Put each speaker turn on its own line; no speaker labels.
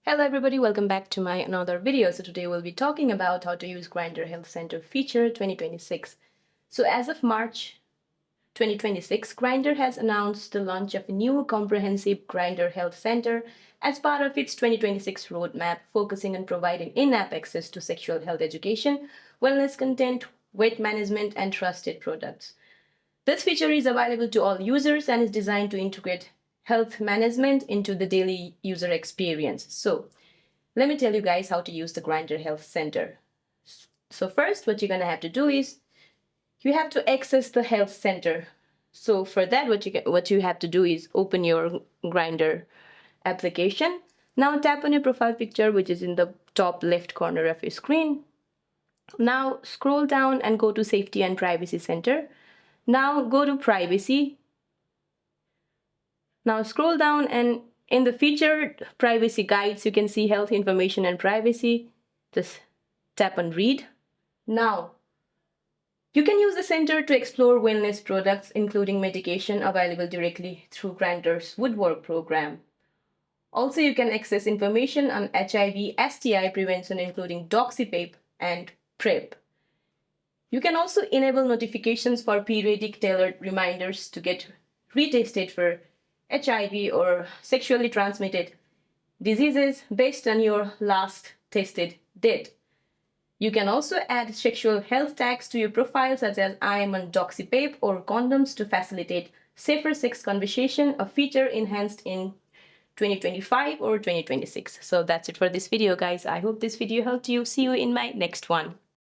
Hello everybody, welcome back to my another video. So today we'll be talking about how to use Grindr Health Center feature 2026. So as of March 2026, Grindr has announced the launch of a new comprehensive Grindr Health Center as part of its 2026 roadmap, focusing on providing in-app access to sexual health education, wellness content, weight management, and trusted products. This feature is available to all users and is designed to integrate health management into the daily user experience. So let me tell you guys how to use the Grindr Health Center. So first, what you're going to have to do is you have to access the health center. So for that, what you have to do is open your Grindr application. Now tap on your profile picture, which is in the top left corner of your screen. Now scroll down and go to Safety and Privacy Center. Now go to Privacy. Now scroll down and in the featured privacy guides, you can see health information and privacy. Just tap on read. Now, you can use the center to explore wellness products, including medication available directly through Grindr's Woodwork program. Also, you can access information on HIV, STI prevention, including DoxyPEP and PrEP. You can also enable notifications for periodic tailored reminders to get retested for HIV or sexually transmitted diseases based on your last tested date. You can also add sexual health tags to your profile, such as I am on DoxyPEP or condoms, to facilitate safer sex conversation, a feature enhanced in 2025 or 2026. So that's it for this video, guys. I hope this video helped you. See you in my next one.